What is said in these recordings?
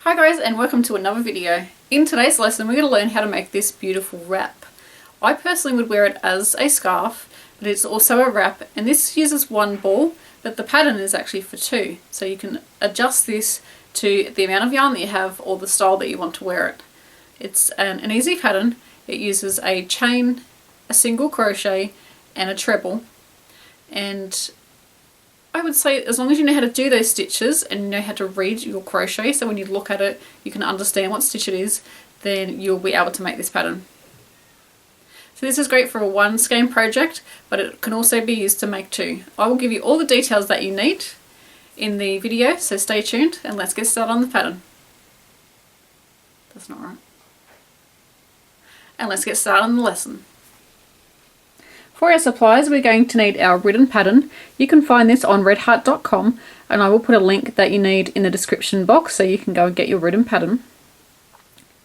Hi guys, and welcome to another video. In today's lesson we're going to learn how to make this beautiful wrap. I personally would wear it as a scarf, but it's also a wrap, and this uses one ball, but the pattern is actually for two. So you can adjust this to the amount of yarn that you have or the style that you want to wear it. It's an easy pattern. It uses a chain, a single crochet and a treble, and I would say as long as you know how to do those stitches and you know how to read your crochet, so when you look at it you can understand what stitch it is, then you'll be able to make this pattern. So this is great for a one skein project, but it can also be used to make two. I will give you all the details that you need in the video, so stay tuned and let's get started on the pattern. That's not right. And let's get started on the lesson. For our supplies, we're going to need our written pattern. You can find this on redheart.com, and I will put a link that you need in the description box so you can go and get your written pattern.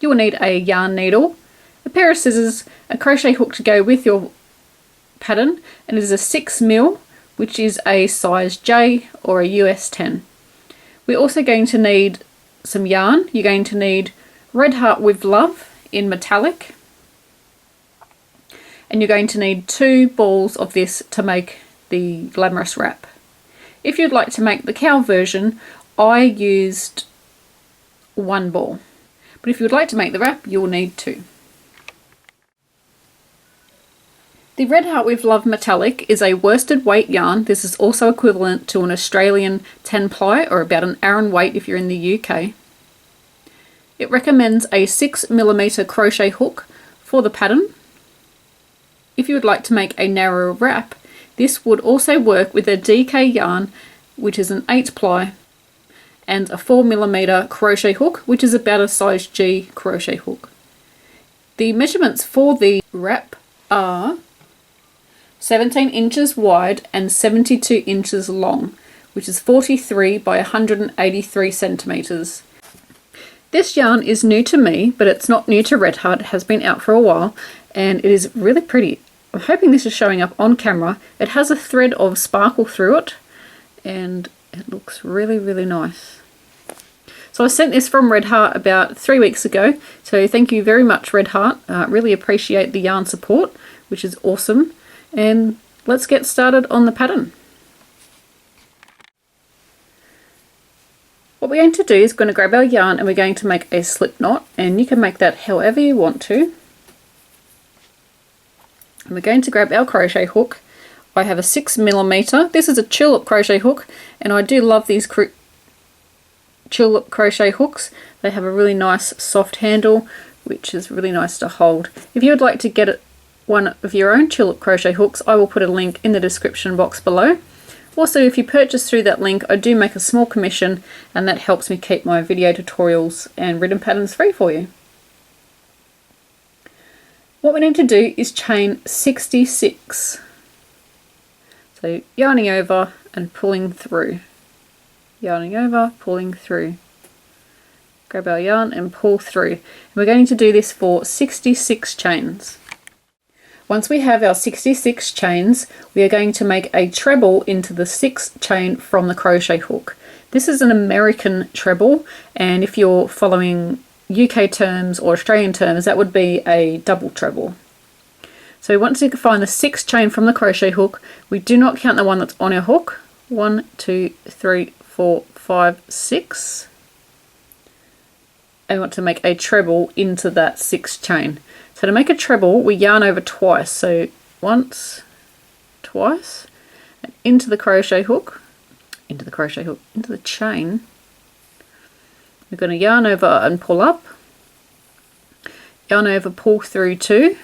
You will need a yarn needle, a pair of scissors, a crochet hook to go with your pattern, and it is a 6mm, which is a size J or a US 10. We're also going to need some yarn. You're going to need Red Heart with Love in metallic. And you're going to need 2 balls of this to make the glamorous wrap. If you'd like to make the cow version, I used 1 ball. But if you would like to make the wrap, you'll need 2. The Red Heart with Love metallic is a worsted weight yarn. This is also equivalent to an Australian 10 ply, or about an Aran weight if you're in the UK. It recommends a 6mm crochet hook for the pattern. If you would like to make a narrower wrap, this would also work with a DK yarn, which is an 8 ply, and a 4mm crochet hook, which is about a size G crochet hook. The measurements for the wrap are 17 inches wide and 72 inches long, which is 43 by 183 centimeters. This yarn is new to me, but it's not new to Red Heart. It has been out for a while, and it is really pretty. I'm hoping this is showing up on camera. It has a thread of sparkle through it, and it looks really, really nice. So I sent this from Red Heart about 3 weeks ago, so thank you very much, Red Heart. Really appreciate the yarn support, which is awesome. And let's get started on the pattern. What we're going to do is going to grab our yarn and we're going to make a slip knot, and you can make that however you want to. And we're going to grab our crochet hook. I have a 6mm. This is a tulip crochet hook, and I do love these tulip crochet hooks. They have a really nice soft handle, which is really nice to hold. If you would like to get one of your own tulip crochet hooks, I will put a link in the description box below. Also, if you purchase through that link, I do make a small commission, and that helps me keep my video tutorials and written patterns free for you. What we need to do is chain 66. So yarning over and pulling through. Yarning over, pulling through. Grab our yarn and pull through. And we're going to do this for 66 chains. Once we have our 66 chains, we are going to make a treble into the 6th chain from the crochet hook. This is an American treble, and if you're following UK terms or Australian terms, that would be a double treble. So once you find the 6th chain from the crochet hook, we do not count the one that's on our hook. 1, 2, 3, 4, 5, 6. And we want to make a treble into that 6th chain. So to make a treble, we yarn over twice. So once, twice, and into the crochet hook, into the chain. We're going to yarn over and pull up, yarn over, pull through 2,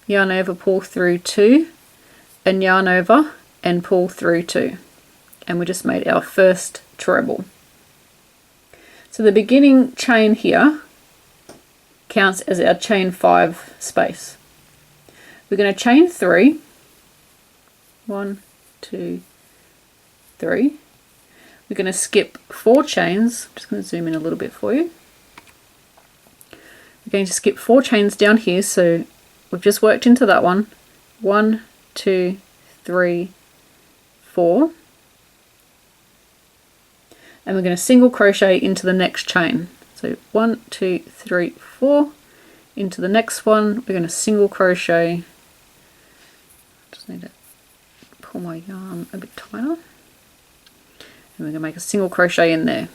yarn over, pull through 2, and yarn over and pull through 2. And we just made our first treble. So the beginning chain here counts as our chain 5 space. We're going to chain 3. 1, 2, 3. We're going to skip 4 chains. I'm just going to zoom in a little bit for you. We're going to skip 4 chains down here, so we've just worked into that one. 1, 2, 3, 4. and we're going to single crochet into the next chain. So 1, 2, 3, 4. Into the next one, we're going to single crochet. Just need to pull my yarn a bit tighter. And we're going to make a single crochet in there.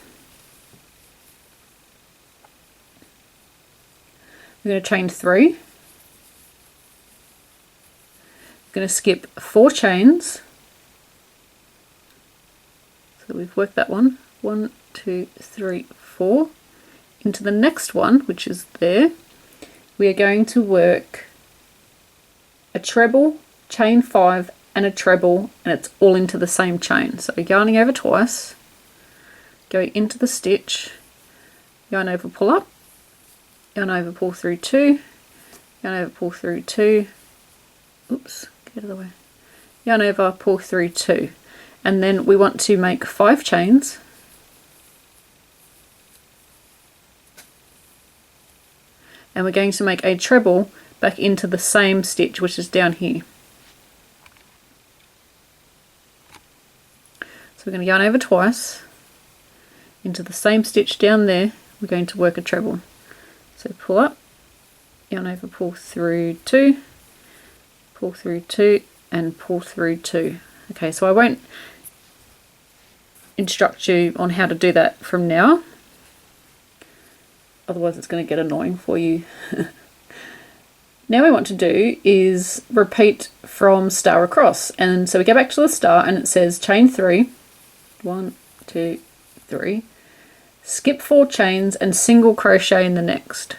We're going to chain 3. We're going to skip 4 chains. So we've worked that one. 1, 2, 3, 4. Into the next one, which is there, we are going to work a treble, chain 5 and a treble, and it's all into the same chain. So yarning over twice, go into the stitch, yarn over, pull up, yarn over, pull through 2, yarn over, pull through 2, oops, get out of the way, yarn over, pull through 2, and then we want to make 5 chains. And we're going to make a treble back into the same stitch, which is down here. So we're going to yarn over twice into the same stitch down there. We're going to work a treble. So pull up, yarn over, pull through 2, pull through 2, and pull through 2. Okay, so I won't instruct you on how to do that from now. Otherwise it's going to get annoying for you. Now what we want to do is repeat from star across, and so we go back to the star and it says chain 3, 1, 2, 3, skip 4 chains and single crochet in the next,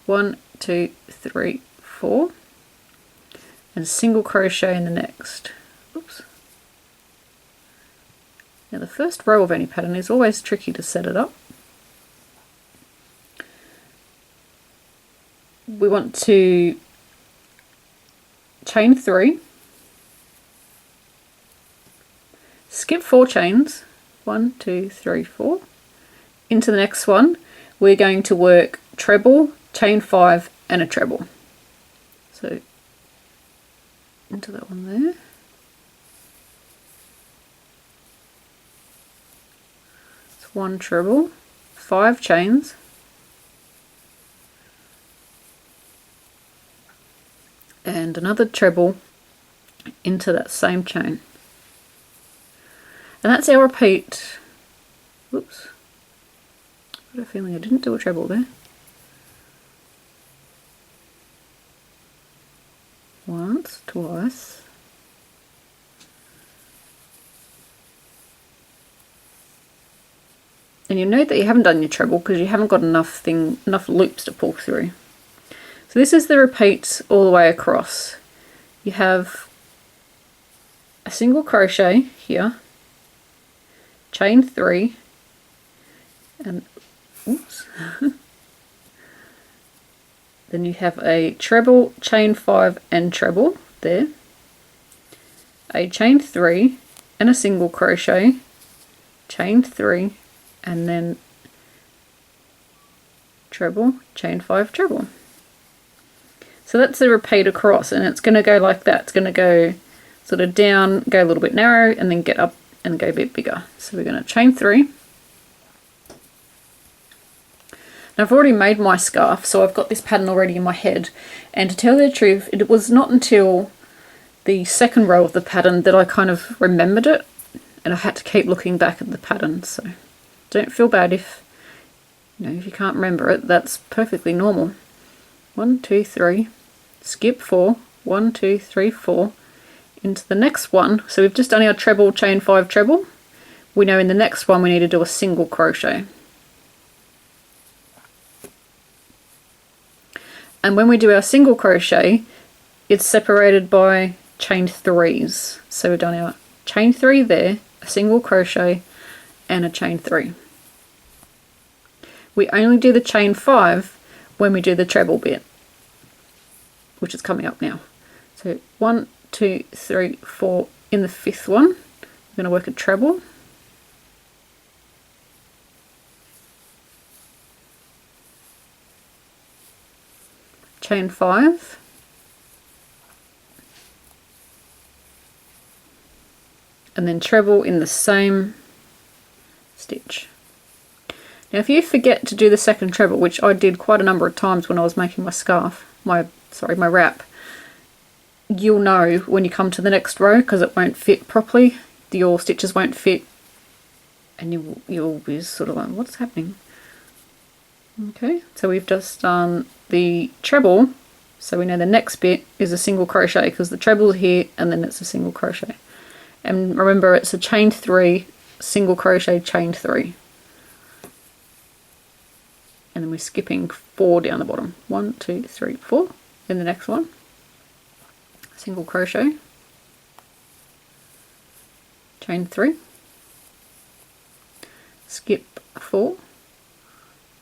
1, 2, 3, 4, and single crochet in the next. Oops. Now the first row of any pattern is always tricky to set it up. We want to chain 3, skip 4 chains, 1, 2, 3, 4. Into the next one, we're going to work treble, chain 5, and a treble. So into that one there. It's 1 treble, 5 chains, and another treble into that same chain. And that's our repeat. Whoops. I've got a feeling I didn't do a treble there. Once, twice. And you note that you haven't done your treble because you haven't got enough loops to pull through. So this is the repeats all the way across. You have a single crochet here, chain 3, and oops. Then you have a treble, chain 5 and treble there, a chain 3 and a single crochet, chain 3, and then treble, chain 5, treble. So that's the repeat across, and it's going to go like that. It's going to go sort of down, go a little bit narrow, and then get up and go a bit bigger. So we're going to chain 3. Now I've already made my scarf, so I've got this pattern already in my head. And to tell you the truth, it was not until the second row of the pattern that I kind of remembered it, and I had to keep looking back at the pattern. So don't feel bad if you can't remember it. That's perfectly normal. 1, 2, 3. Skip 4, 1, 2, 3, 4, into the next one. So we've just done our treble, chain 5, treble. We know in the next one we need to do a single crochet. And when we do our single crochet, it's separated by chain 3s. So we've done our chain 3 there, a single crochet, and a chain 3. We only do the chain 5 when we do the treble bit, which is coming up now. So 1, 2, 3, 4. In the 5th one, we're going to work a treble, chain 5, and then treble in the same stitch. Now if you forget to do the second treble, which I did quite a number of times when I was making my scarf, my wrap, you'll know when you come to the next row because it won't fit properly. Your stitches won't fit and you'll be sort of like, what's happening? Okay, so we've just done the treble, so we know the next bit is a single crochet because the treble's here and then it's a single crochet. And remember, it's a chain 3, single crochet, chain 3. And then we're skipping 4 down the bottom. 1, 2, 3, 4. In the next one, single crochet, chain 3, skip 4.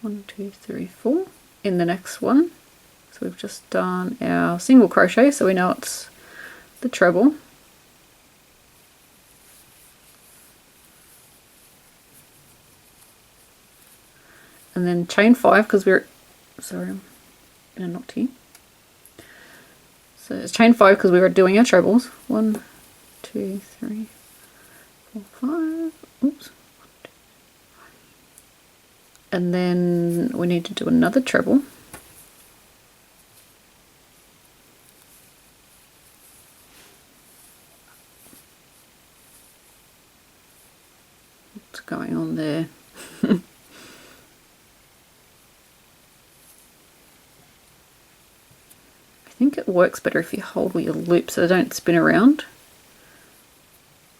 1, 2, 3, 4 in the next one. So we've just done our single crochet, so we know it's the treble. And then chain 5 because we're, sorry, I'm in a knot here. So it's chain 5 because we were doing our trebles. 1, 2, 3, 4, 5. Oops. And then we need to do another treble. What's going on there? I think it works better if you hold with your loop so they don't spin around.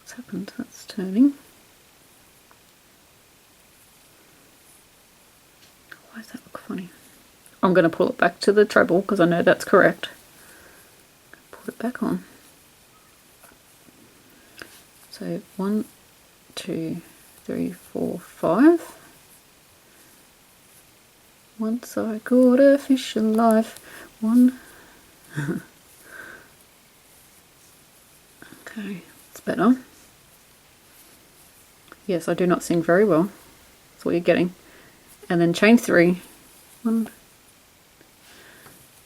What's happened? That's turning. Why does that look funny? I'm going to pull it back to the treble because I know that's correct. Put it back on. So 1, 2, 3, 4, 5. Once I caught a fish alive. 1. Okay, it's better. Yes, I do not sing very well. That's what you're getting. And then chain 3. 1,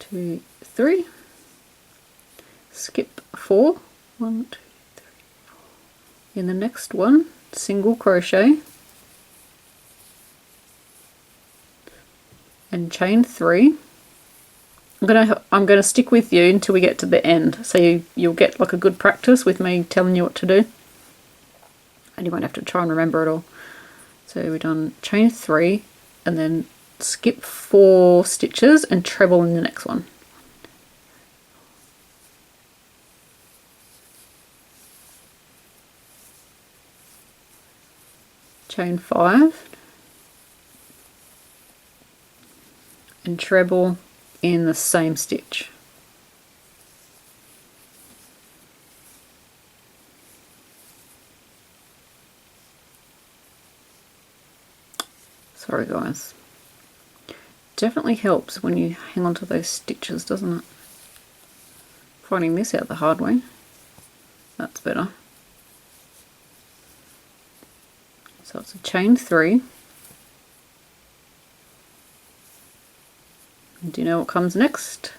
2, 3. Skip 4. 1, 2, 3, 4. In the next one, single crochet and chain 3. I'm gonna stick with you until we get to the end, so you'll get like a good practice with me telling you what to do, and you won't have to try and remember it all. So we've done chain 3 and then skip 4 stitches and treble in the next one. Chain 5 and treble in the same stitch. Sorry guys. Definitely helps when you hang on to those stitches, doesn't it? Finding this out the hard way. That's better. So it's a chain 3. And do you know what comes next?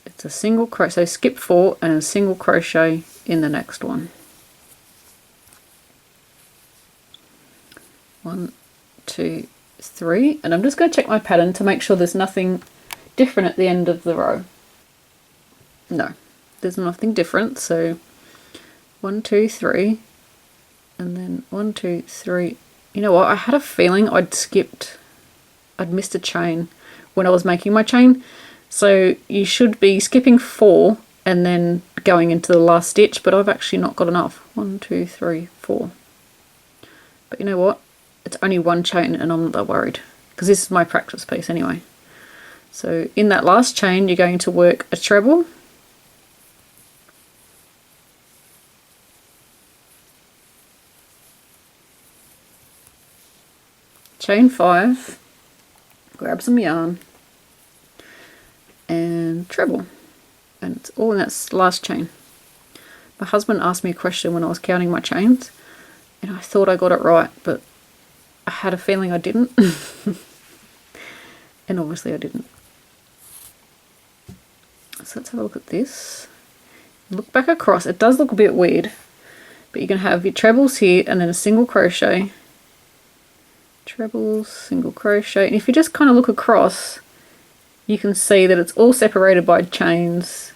It's a single crochet, so skip 4 and a single crochet in the next one. 1, 2, 3, and I'm just going to check my pattern to make sure there's nothing different at the end of the row. No, there's nothing different, so 1, 2, 3, and then 1, 2, 3. You know what, I had a feeling I'd missed a chain when I was making my chain, so you should be skipping 4 and then going into the last stitch, but I've actually not got enough. 1, 2, 3, 4. But you know what? It's only one chain and I'm not that worried because this is my practice piece anyway. So in that last chain you're going to work a treble, chain 5, grab some yarn and treble, and it's all in that last chain. My husband asked me a question when I was counting my chains and I thought I got it right, but I had a feeling I didn't. And obviously I didn't. So let's have a look at this. Look back across. It does look a bit weird, but you can have your trebles here and then a single crochet trebles, single crochet, and if you just kind of look across, you can see that it's all separated by chains.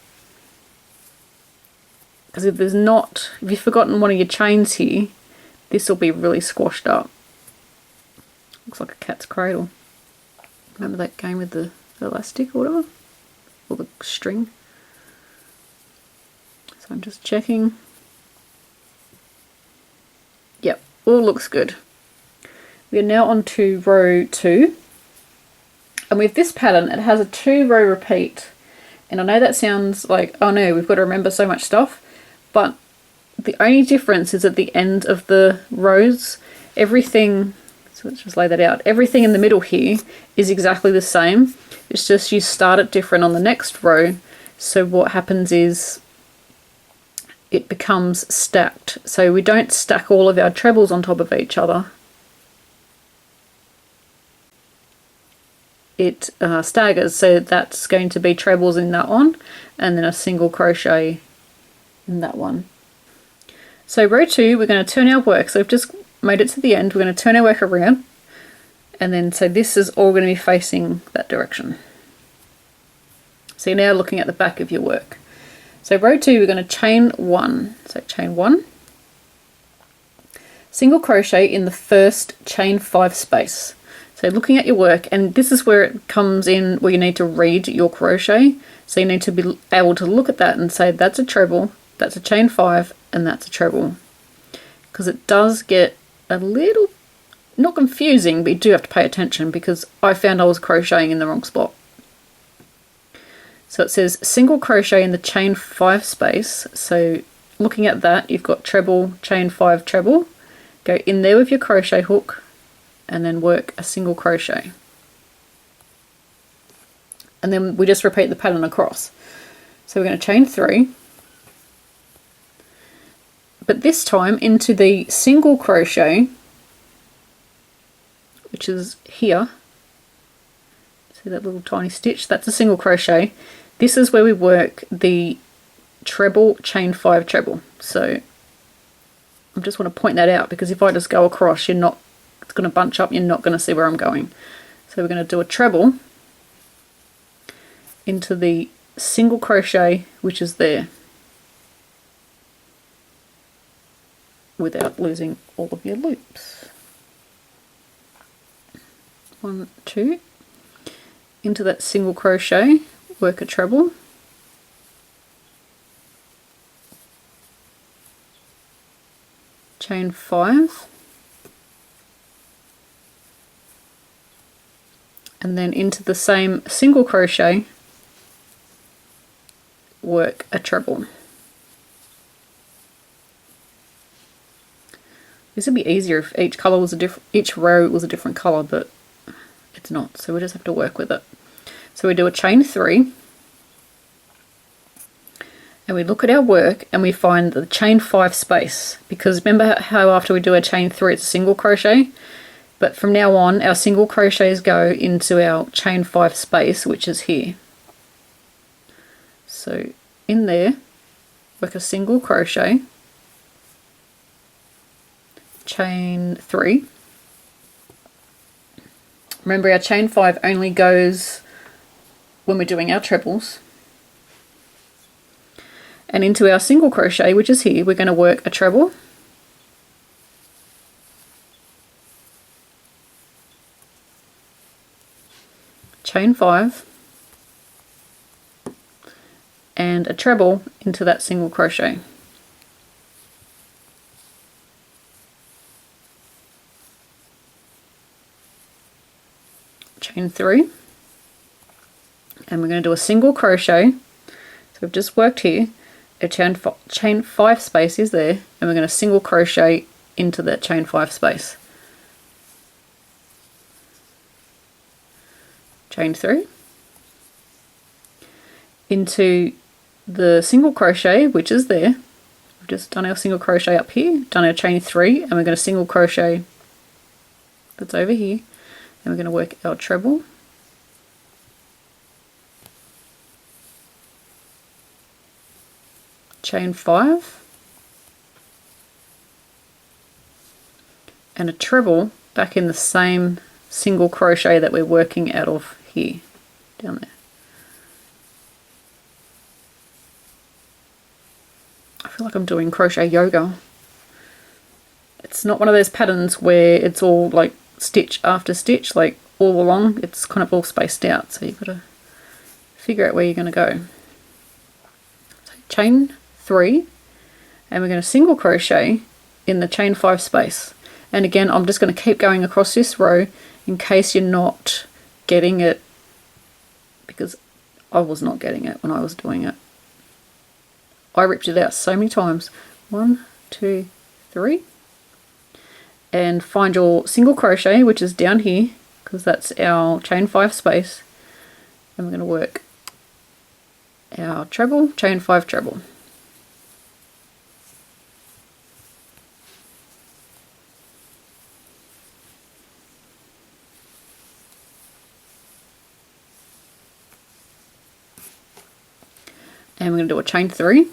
Because if you've forgotten one of your chains here, this will be really squashed up. Looks like a cat's cradle. Remember that game with the elastic or whatever? Or the string? So I'm just checking. Yep, all looks good. We are now on to row 2. And with this pattern, it has a 2-row repeat. And I know that sounds like, oh no, we've got to remember so much stuff. But the only difference is at the end of the rows, everything, so let's just lay that out. Everything in the middle here is exactly the same. It's just you start it different on the next row. So what happens is it becomes stacked. So we don't stack all of our trebles on top of each other. It staggers, so that's going to be trebles in that one and then a single crochet in that one. So row 2, we're going to turn our work. So we've just made it to the end. We're going to turn our work around, and then so this is all going to be facing that direction. So you're now looking at the back of your work. So row 2, we're going to chain 1. So chain 1, single crochet in the first chain 5 space. So looking at your work, and this is where it comes in where you need to read your crochet. So you need to be able to look at that and say that's a treble, that's a chain 5, and that's a treble. Because it does get a little, not confusing, but you do have to pay attention because I found I was crocheting in the wrong spot. So it says single crochet in the chain 5 space. So looking at that, you've got treble, chain 5, treble. Go in there with your crochet hook and then work a single crochet. And then we just repeat the pattern across. So we're going to chain 3. But this time into the single crochet, which is here. See that little tiny stitch? That's a single crochet. This is where we work the treble, chain 5, treble. So I just want to point that out because if I just go across, it's going to bunch up, you're not going to see where I'm going. So we're going to do a treble into the single crochet, which is there, without losing all of your loops. 1, 2, into that single crochet, work a treble, chain 5, and then into the same single crochet, work a treble. This would be easier if each color was each row was a different color, but it's not, so we just have to work with it. So we do a chain 3, and we look at our work and we find the chain 5 space, because remember how after we do a chain 3 it's a single crochet, but from now on our single crochets go into our chain 5 space, which is here. So in there, work a single crochet, chain 3. Remember our chain 5 only goes when we're doing our trebles. And into our single crochet, which is here, we're going to work a treble, chain 5, and a treble into that single crochet. Chain 3, and we're going to do a single crochet. So we've just worked here, a chain 5 space is there, and we're going to single crochet into that chain 5 space. Chain 3, into the single crochet, which is there. We've just done our single crochet up here, done our chain 3, and we're going to single crochet that's over here, and we're going to work our treble, chain 5, and a treble back in the same single crochet that we're working out of here, down there. I feel like I'm doing crochet yoga. It's not one of those patterns where it's all like stitch after stitch, like all along. It's kind of all spaced out, so you've got to figure out where you're going to go. So chain 3, and we're going to single crochet in the chain 5 space. And again, I'm just going to keep going across this row in case you're not getting it, because I was not getting it when I was doing it. I ripped it out so many times. 1, 2, 3. And find your single crochet, which is down here, because that's our chain 5 space. And we're going to work our treble, chain 5 treble. And we're going to do a chain 3.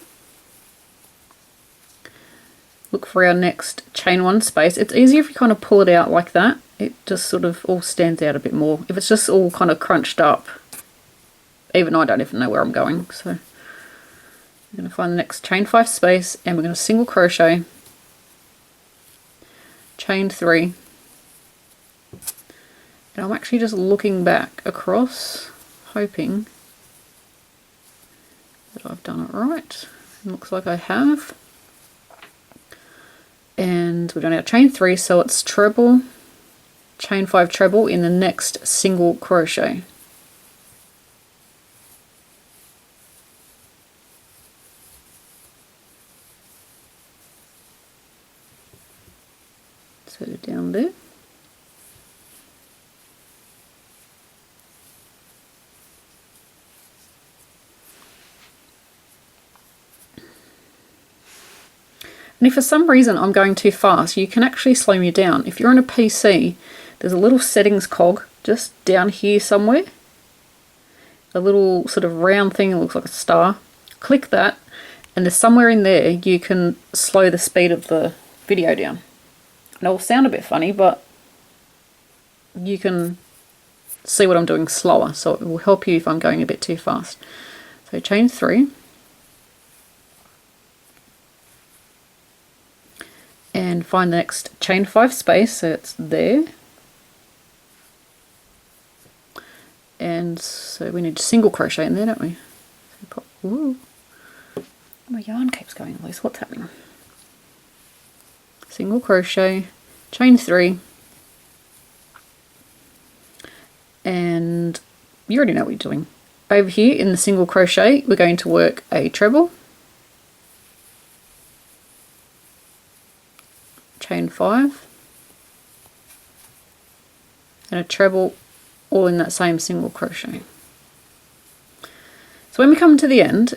Look for our next chain 1 space. It's easier if you kind of pull it out like that. It just sort of all stands out a bit more. If it's just all kind of crunched up, even I don't even know where I'm going. So I'm going to find the next chain 5 space, and we're going to single crochet, chain 3. And I'm actually just looking back across, hoping that I've done it right. It looks like I have. And we've done our chain 3, so it's treble, chain 5 treble in the next single crochet. So down there. And if for some reason I'm going too fast, you can actually slow me down. If you're on a PC, there's a little settings cog just down here somewhere. A little sort of round thing that looks like a star. Click that, and there's somewhere in there you can slow the speed of the video down. And it will sound a bit funny, but you can see what I'm doing slower, so it will help you if I'm going a bit too fast. So chain 3. And find the next chain 5 space, so it's there. And so we need to single crochet in there, don't we? So pop, ooh, my yarn keeps going loose. What's happening? Single crochet, chain 3. And you already know what you're doing. Over here in the single crochet, we're going to work a treble, chain 5, and a treble, all in that same single crochet. So when we come to the end,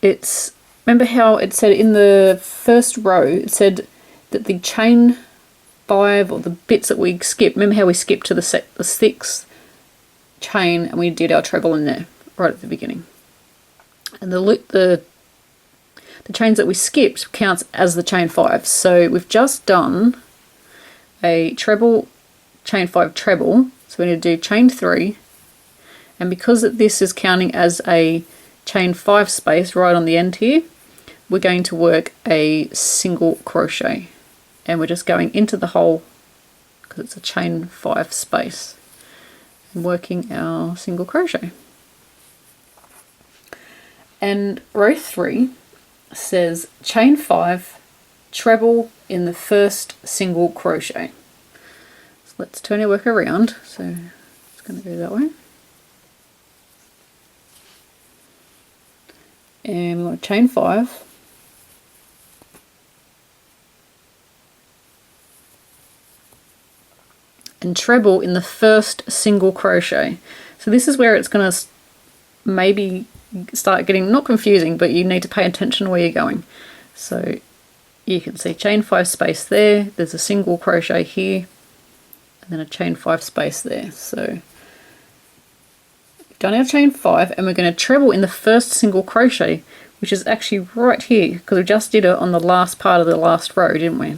it's, remember how it said in the first row, it said that the chain 5, or the bits that we skipped, remember how we skipped to the 6th chain and we did our treble in there right at the beginning. And the chains that we skipped counts as the chain 5. So we've just done a treble, chain 5 treble. So we need to do chain 3. And because this is counting as a chain 5 space right on the end here, we're going to work a single crochet. And we're just going into the hole because it's a chain 5 space. And working our single crochet. And row 3 says chain 5 treble in the first single crochet. So let's turn our work around, so it's going to go that way, and we're going to chain 5 and treble in the first single crochet. So this is where it's going to maybe start getting not confusing, but you need to pay attention where you're going. So you can see chain 5 space there, there's a single crochet here, and then a chain 5 space there. So we've done our chain 5, and we're going to treble in the first single crochet, which is actually right here, because we just did it on the last part of the last row, didn't we?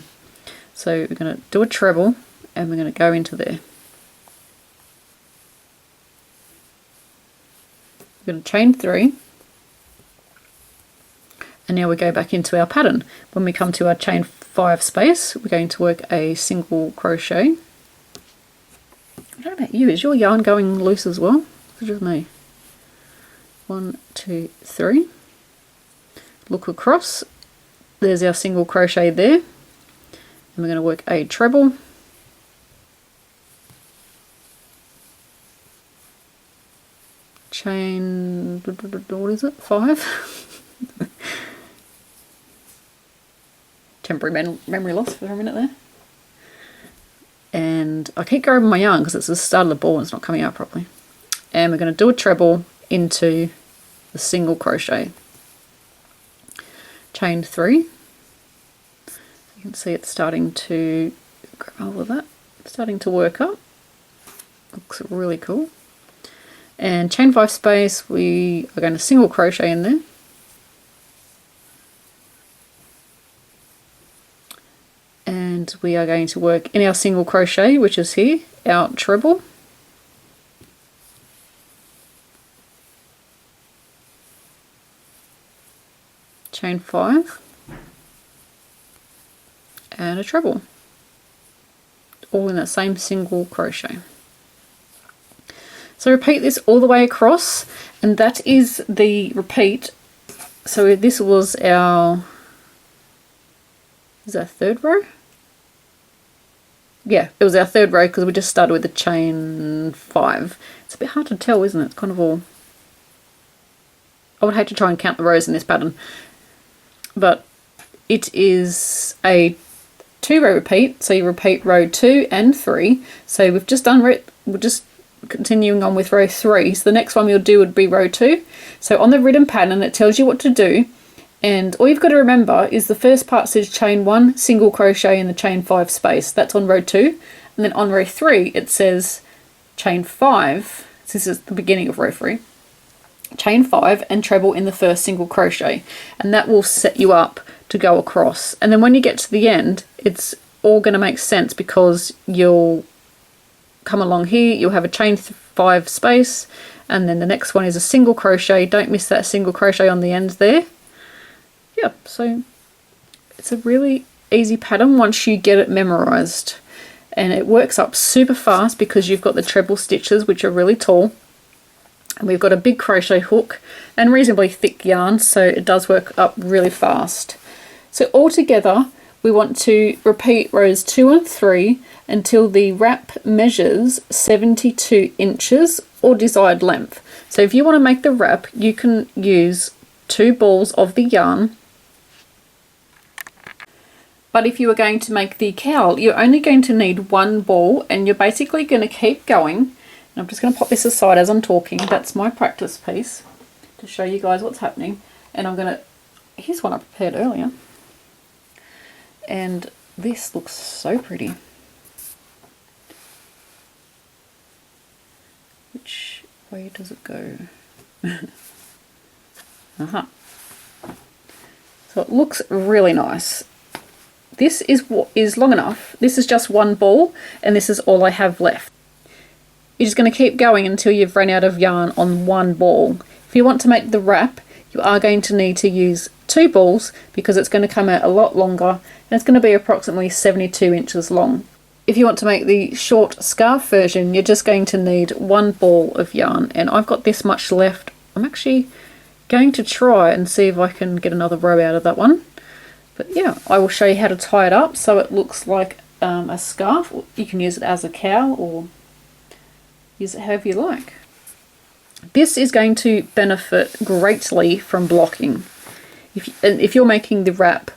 So we're going to do a treble and we're going to go into there. We're going to chain 3, and now we go back into our pattern. When we come to our chain 5 space, we're going to work a single crochet. I don't know about you, is your yarn going loose as well? It's just me. 1, 2, 3. Look across, there's our single crochet there, and we're going to work a treble, chain, what is it, 5? Temporary memory loss for a minute there. And I keep grabbing my yarn because it's the start of the ball and it's not coming out properly. And we're going to do a treble into the single crochet. Chain 3. You can see it's starting to grab hold of that. It's starting to work up. Looks really cool. And chain 5 space, we are going to single crochet in there. And we are going to work in our single crochet, which is here, our treble. Chain 5 and a treble, all in that same single crochet. So repeat this all the way across, and that is the repeat. So this was our, is that third row? Yeah, it was our third row because we just started with the chain 5. It's a bit hard to tell, isn't it? It's kind of all, I would hate to try and count the rows in this pattern, but it is a 2-row repeat. So you repeat row 2 and 3. So we've just done, we're just continuing on with row 3. So the next one we'll do would be row 2. So on the written pattern it tells you what to do, and all you've got to remember is the first part says chain 1, single crochet in the chain 5 space. That's on row 2. And then on row 3 it says chain 5. This is the beginning of row 3. Chain 5 and treble in the first single crochet, and that will set you up to go across. And then when you get to the end, it's all going to make sense because you'll come along here, you'll have a chain 5 space, and then the next one is a single crochet. Don't miss that single crochet on the end there. Yeah, so it's a really easy pattern once you get it memorized, and it works up super fast because you've got the treble stitches, which are really tall, and we've got a big crochet hook and reasonably thick yarn, so it does work up really fast. So all together we want to repeat rows 2 and 3 until the wrap measures 72 inches or desired length. So if you want to make the wrap, you can use 2 balls of the yarn. But if you are going to make the cowl, you're only going to need 1 ball, and you're basically going to keep going. And I'm just going to pop this aside as I'm talking. That's my practice piece to show you guys what's happening. And I'm going to, here's one I prepared earlier. And this looks so pretty. Which way does it go? So it looks really nice. This is what is long enough. This is just 1 ball, and this is all I have left. You're just going to keep going until you've run out of yarn on 1 ball. If you want to make the wrap, you are going to need to use 2 balls because it's going to come out a lot longer, and it's going to be approximately 72 inches long. If you want to make the short scarf version, you're just going to need 1 ball of yarn, and I've got this much left. I'm actually going to try and see if I can get another row out of that one. But yeah, I will show you how to tie it up so it looks like a scarf. You can use it as a cowl or use it however you like. This is going to benefit greatly from blocking. If you're making the wrap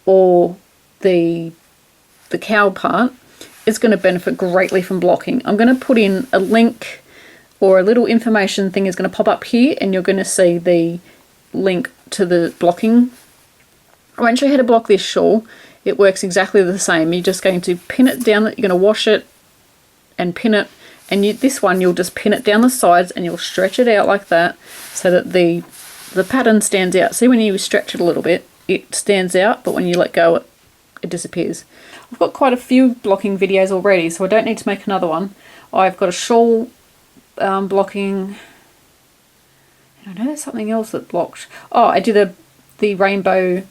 or the cowl part, it's going to benefit greatly from blocking. I'm going to put in a link, or a little information thing is going to pop up here, and you're going to see the link to the blocking. I won't show you how to block this shawl. It works exactly the same. You're just going to pin it down, you're going to wash it and pin it, and this one you'll just pin it down the sides and you'll stretch it out like that so that the pattern stands out. See, when you stretch it a little bit, it stands out, but when you let go, it it disappears. I've got quite a few blocking videos already, so I don't need to make another one. I've got a shawl blocking. I know there's something else that blocked. Oh, I did the rainbow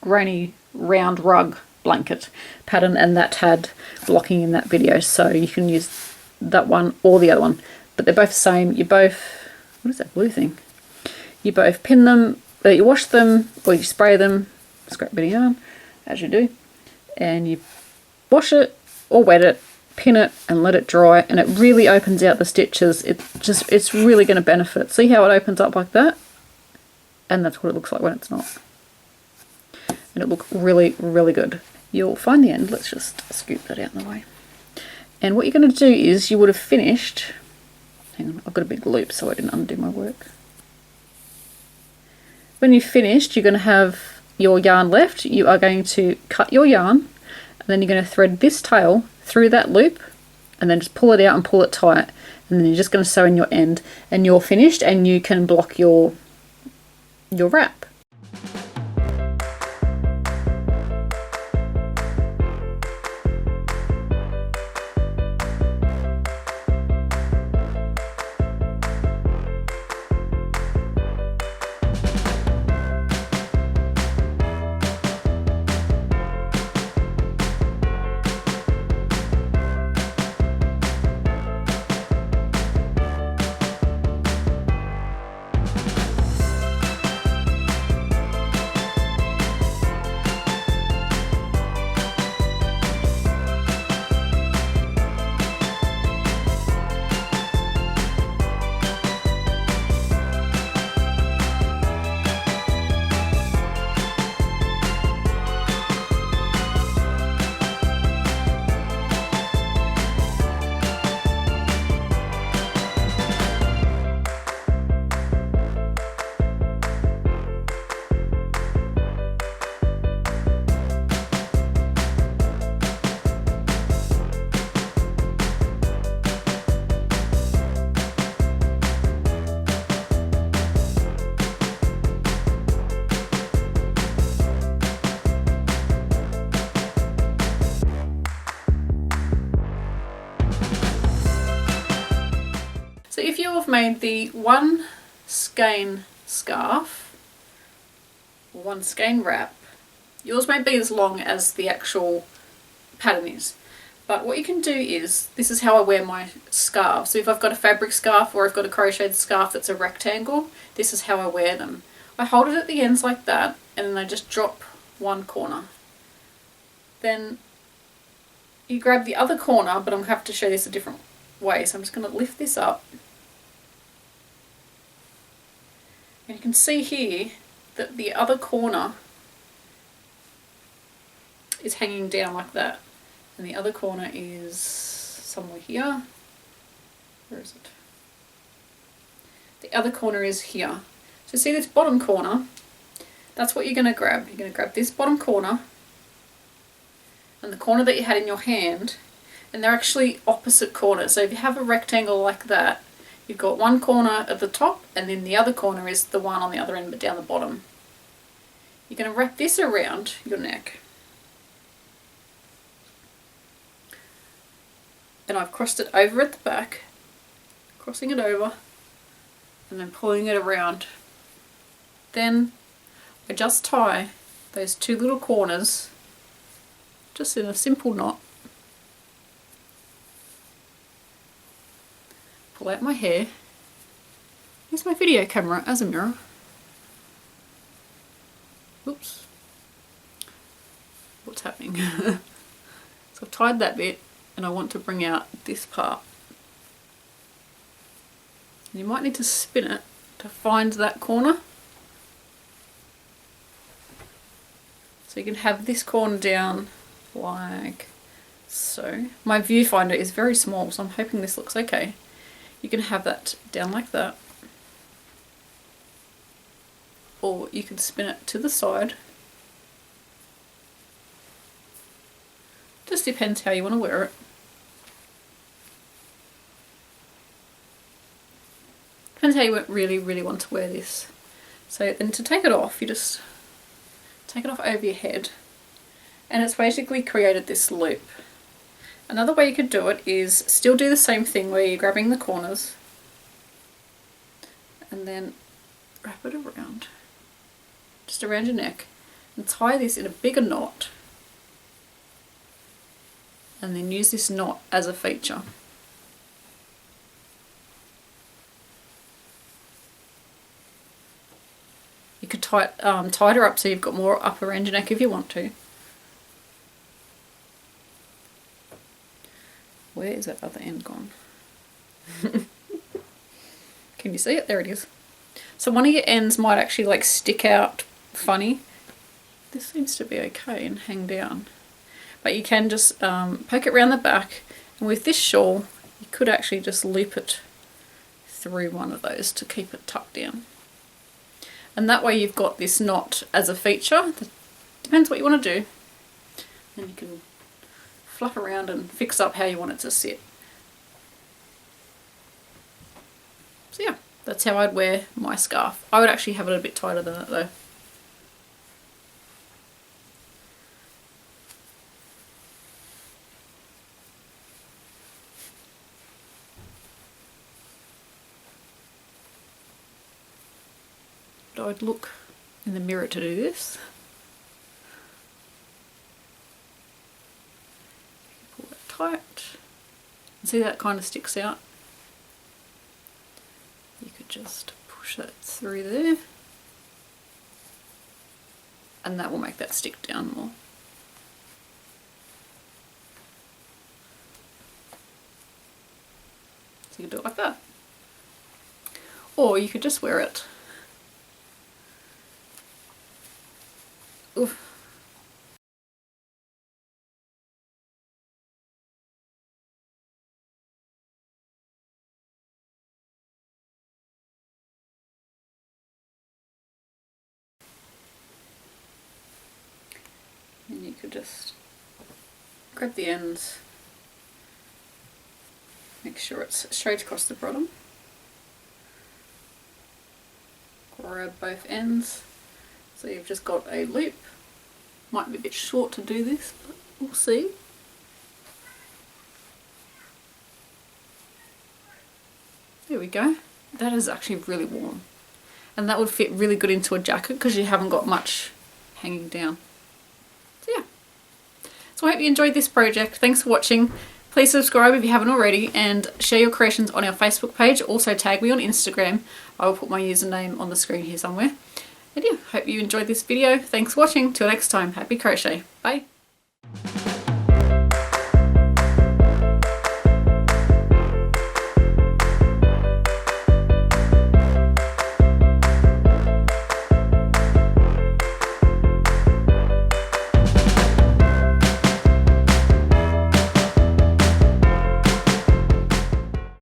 granny round rug blanket pattern, and that had blocking in that video, so you can use that one or the other one, but they're both the same. You both, what is that blue thing? You both pin them, you wash them, or you spray them, scrap a bit of yarn, as you do, and you wash it or wet it, pin it and let it dry, and it really opens out the stitches. It's really going to benefit. See how it opens up like that? And that's what it looks like when it's not. And it looks really, really good. You'll find the end. Let's just scoop that out of the way. And what you're going to do is you would have finished, hang on, I've got a big loop so I didn't undo my work. When you've finished, you're going to have your yarn left. You are going to cut your yarn, and then you're going to thread this tail through that loop, and then just pull it out and pull it tight, and then you're just going to sew in your end, and you're finished, and you can block your wrap. So if you have made the one skein scarf, or one skein wrap, yours may be as long as the actual pattern is. But what you can do is, this is how I wear my scarf. So if I've got a fabric scarf or I've got a crocheted scarf that's a rectangle, this is how I wear them. I hold it at the ends like that, and then I just drop one corner. Then you grab the other corner, but I'm going to have to show this a different way. So I'm just going to lift this up. And you can see here that the other corner is hanging down like that. And the other corner is somewhere here. Where is it? The other corner is here. So see this bottom corner? That's what you're going to grab. You're going to grab this bottom corner and the corner that you had in your hand, and they're actually opposite corners. So if you have a rectangle like that, you've got one corner at the top and then the other corner is the one on the other end but down the bottom. You're going to wrap this around your neck. And I've crossed it over at the back, crossing it over and then pulling it around. Then I just tie those two little corners just in a simple knot. Pull out my hair. Use my video camera as a mirror. Oops. What's happening? So I've tied that bit and I want to bring out this part. You might need to spin it to find that corner. So you can have this corner down like so. My viewfinder is very small, so I'm hoping this looks okay. You can have that down like that, or you can spin it to the side. Just depends how you want to wear it. Depends how you really want to wear this. So then to take it off, you just take it off over your head and it's basically created this loop. Another way you could do it is still do the same thing where you're grabbing the corners and then wrap it around, just around your neck, and tie this in a bigger knot, and then use this knot as a feature. You could tie her up so you've got more up around your neck if you want to. Where is that other end gone? Can you see it? There it is. So one of your ends might actually like stick out funny. This seems to be okay and hang down. But you can just poke it around the back, and with this shawl you could actually just loop it through one of those to keep it tucked down. And that way you've got this knot as a feature. Depends what you want to do. And you can flap around and fix up how you want it to sit. So yeah, that's how I'd wear my scarf. I would actually have it a bit tighter than that though. But I'd look in the mirror to do this. Pull that tight. See, that kind of sticks out. You could just push that through there, and that will make that stick down more. So you can do it like that. Or you could just wear it. Oof. And you could just grab the ends, make sure it's straight across the bottom, grab both ends, so you've just got a loop. Might be a bit short to do this, but we'll see. There we go. That is actually really warm, and that would fit really good into a jacket because you haven't got much hanging down. So yeah, so I hope you enjoyed this project. Thanks for watching. Please subscribe if you haven't already, and share your creations on our Facebook page. Also tag me on Instagram. I will put my username on the screen here somewhere. And yeah, hope you enjoyed this video. Thanks for watching. Till next time, happy crochet. Bye.